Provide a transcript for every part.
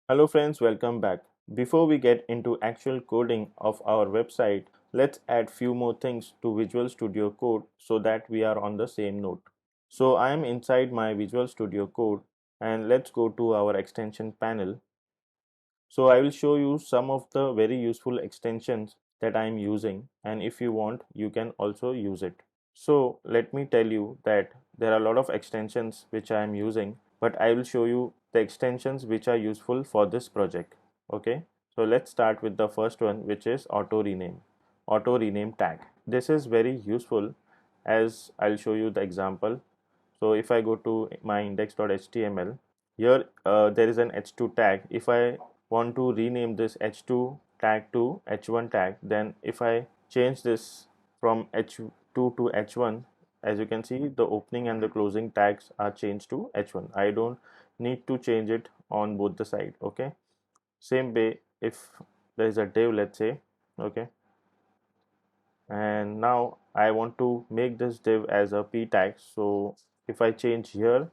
Hello friends, welcome back. Before we get into actual coding of our website, let's add few more things to Visual Studio Code so that we are on the same note. So I am inside my Visual Studio Code and let's go to our extension panel. So I will show you some of the very useful extensions that I am using, and if you want you can also use it. So let me tell you that there are a lot of extensions which I am using, but I will show you the extensions which are useful for this project. Okay, so let's start with the first one, which is auto rename tag. This is very useful, as I'll show you the example. So if I go to my index.html, here there is an h2 tag. If I want to rename this h2 tag to h1 tag, then if I change this from h2 to h1, as you can see, the opening and the closing tags are changed to h1. I don't need to change it on both the side. Okay, same way, if there is a div, let's say, okay, and now I want to make this div as a p tag. So if I change here,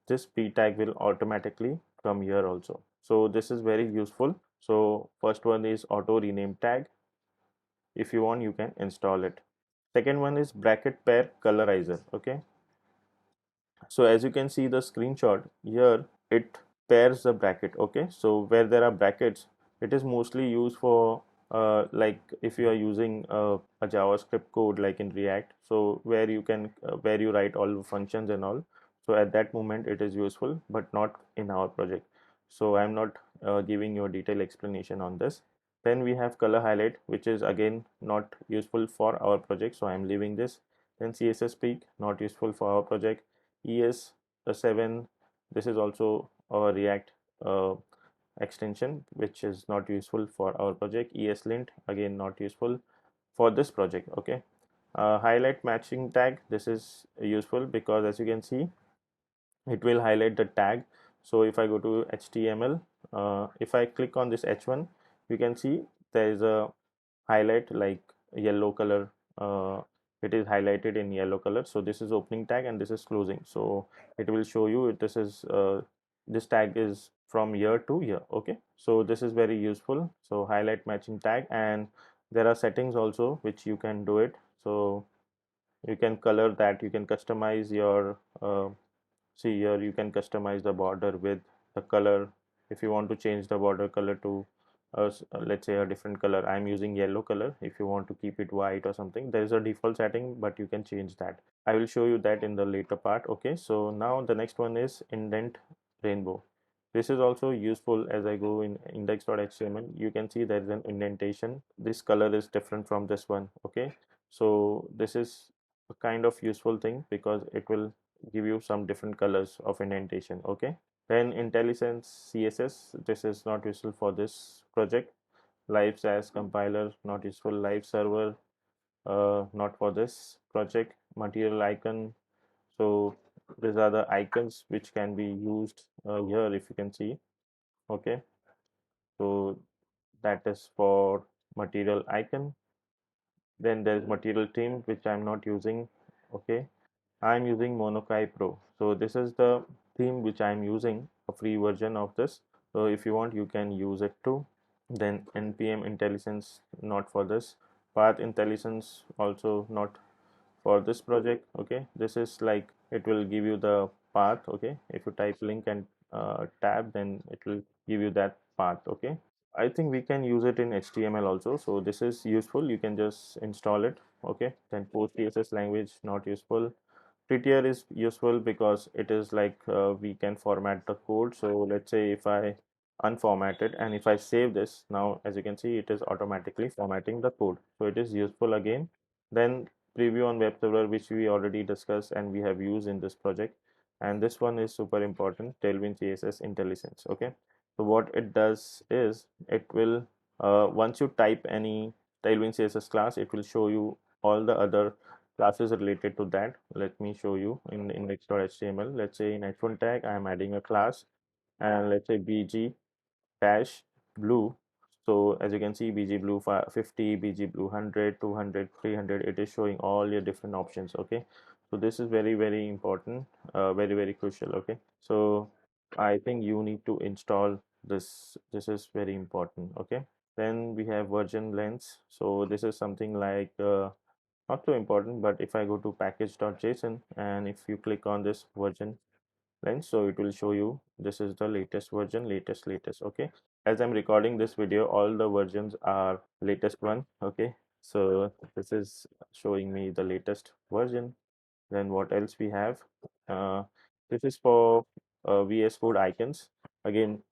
this p tag will automatically come here also. So this is very useful. So first one is auto rename tag. If you want you can install it. Second one is bracket pair colorizer. Okay, so as you can see the screenshot here, it pairs the bracket. Okay, so where there are brackets, it is mostly used for like if you are using a JavaScript code like in React, so where you can where you write all the functions and all. So at that moment it is useful, but not in our project. So I'm not giving you a detailed explanation on this. Then we have color highlight, which is again not useful for our project, so I'm leaving this. Then CSS peak, not useful for our project. ES7, this is also a React uh, extension which is not useful for our project. ESLint, again not useful for this project. Okay, highlight matching tag, this is useful because as you can see it will highlight the tag. So if I go to HTML, if I click on this H1, you can see there is a highlight like yellow color. It is highlighted in yellow color. So this is opening tag and this is closing. So it will show you this is this tag is from here to here. Okay, so this is very useful. So highlight matching tag, and there are settings also which you can do it. So you can color that, you can customize your see here, you can customize the border with the color. If you want to change the border color to let's say a different color, I'm using yellow color. If you want to keep it white or something, there is a default setting, but you can change that. I will show you that in the later part. Okay, so now the next one is indent rainbow. This is also useful. As I go in index.html, you can see there is an indentation. This color is different from this one. Okay, so this is a kind of useful thing because it will give you some different colors of indentation. Okay, then IntelliSense CSS, this is not useful for this project. Live SAS compiler, not useful. Live server, not for this project. Material icon, so these are the icons which can be used here, if you can see. Okay, so that is for material icon. Then there's material theme, which I'm not using. Okay, I'm using Monokai Pro. So this is the theme which I'm using, a free version of this. So if you want, you can use it too. Then npm IntelliSense, not for this. Path IntelliSense, also not for this project. Okay, this is like it will give you the path. Okay, if you type link and tab, then it will give you that path. Okay, I think we can use it in HTML also, so this is useful. You can just install it. Okay, then post CSS language, not useful. Prettier is useful because it is like we can format the code. So let's say if I unformat it and if I save this, now as you can see it is automatically formatting the code, so it is useful again. Then preview on web server, which we already discussed and we have used in this project. And this one is super important, Tailwind CSS IntelliSense. Okay, so what it does is it will once you type any Tailwind CSS class, it will show you all the other classes related to that. Let me show you in index.html. Let's say in h1 tag I am adding a class, and let's say bg dash blue. So as you can see, bg blue 50, bg blue 100, 200, 300, it is showing all your different options. Okay, so this is very important, very crucial. Okay, so I think you need to install this is very important. Okay, then we have version lengths. So this is something like not so important, but if I go to package.json and if you click on this version length, so it will show you this is the latest version, latest. Okay, as I'm recording this video, all the versions are latest one. Okay, so this is showing me the latest version. Then what else we have? uh, this is for VS Code icons. Again,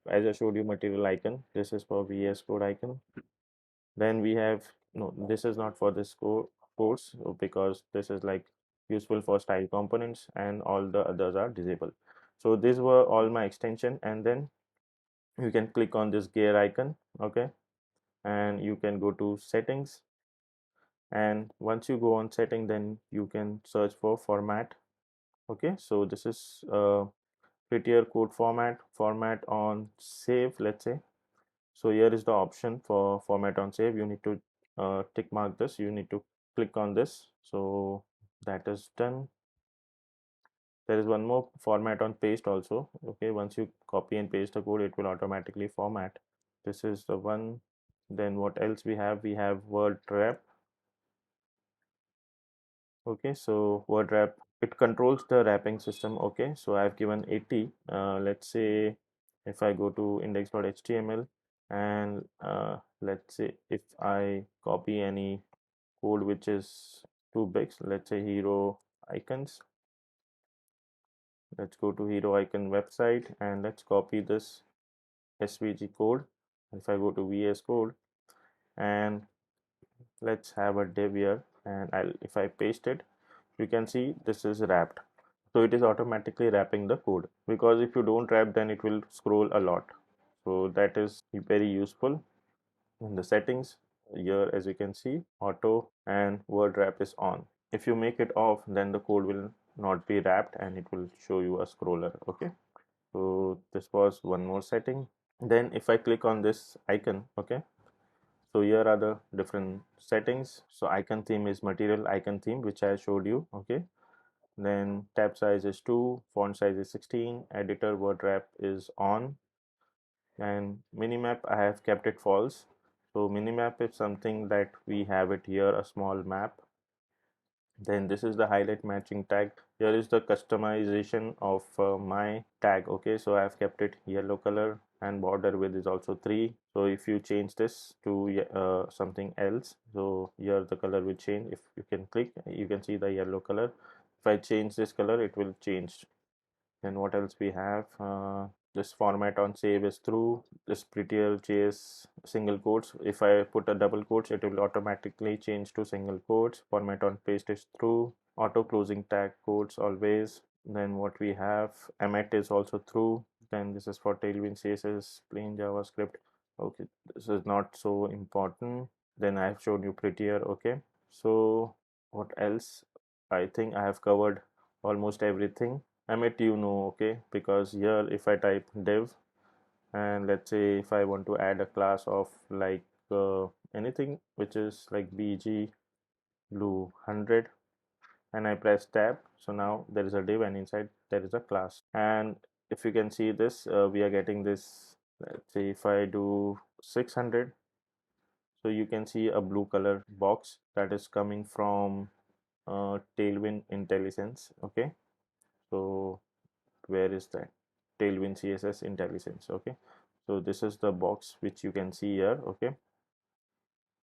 as I showed you material icon, this is for VS Code icon. Then we have, no, this is not for this course, because this is like useful for style components, and all the others are disabled. So these were all my extension, and then you can click on this gear icon. Okay, and you can go to settings, and once you go on setting, then you can search for format. Okay, so this is prettier code format on save, let's say. So here is the option for format on save. You need to tick mark this, you need to click on this. So that is done. There is one more, format on paste also. Okay, once you copy and paste the code, it will automatically format. This is the one. Then what else we have? We have word wrap. Okay, so word wrap, it controls the wrapping system. Okay, so I've given 80. Let's say if I go to index.html, and let's say if I copy any code which is too big, so let's say hero icons. Let's go to hero icon website, and let's copy this SVG code. If I go to VS Code, and let's have a div here, and if I paste it, you can see this is wrapped. So it is automatically wrapping the code, because if you don't wrap, then it will scroll a lot. So that is very useful. In the settings here, as you can see, auto and word wrap is on. If you make it off, then the code will not be wrapped and it will show you a scroller. Okay, so this was one more setting. Then if I click on this icon, okay, so here are the different settings. So icon theme is material icon theme, which I showed you. Okay, then tab size is 2, font size is 16, editor word wrap is on, and minimap I have kept it false. So minimap is something that we have it here, a small map. Then this is the highlight matching tag. Here is the customization of my tag. Okay, so I have kept it yellow color, and border width is also 3. So if you change this to something else, so here the color will change. If you can click, you can see the yellow color. If I change this color, it will change. Then what else we have? This format on save is true. This prettier JS single quotes, if I put a double quotes, it will automatically change to single quotes. Format on paste is true. Auto closing tag quotes always. Then what we have, emet is also true. Then this is for Tailwind CSS, plain JavaScript. Okay, this is not so important. Then I have shown you prettier. Okay, so what else? I think I have covered almost everything. Emmet, you know, okay, because here if I type div, and let's say if I want to add a class of like anything which is like bg blue 100, and I press tab, so now there is a div and inside there is a class. And if you can see this, we are getting this. Let's say if I do 600, so you can see a blue color box that is coming from Tailwind IntelliSense. Okay, so where is that? Tailwind CSS IntelliSense. Okay, so this is the box which you can see here. Okay,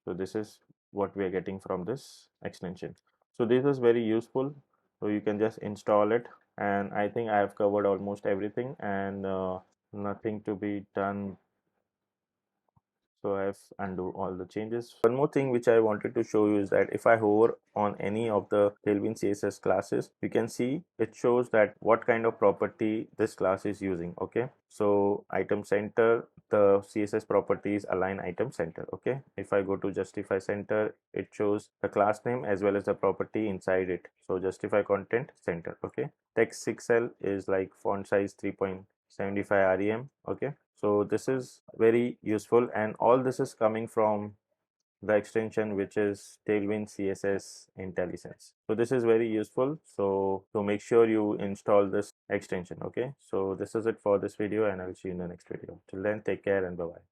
so this is what we are getting from this extension. So this is very useful, so you can just install it, and I think I have covered almost everything, and nothing to be done. So I have undo all the changes. One more thing which I wanted to show you is that if I hover on any of the Tailwind CSS classes, you can see it shows that what kind of property this class is using. Okay, so item center, the CSS properties align item center. Okay, if I go to justify center, it shows the class name as well as the property inside it. So justify content center. Okay, text 6L is like font size 3.75 rem. Okay, so this is very useful, and all this is coming from the extension which is Tailwind CSS IntelliSense. So this is very useful. So make sure you install this extension. Okay. So this is it for this video, and I'll see you in the next video. Till then, take care and bye bye.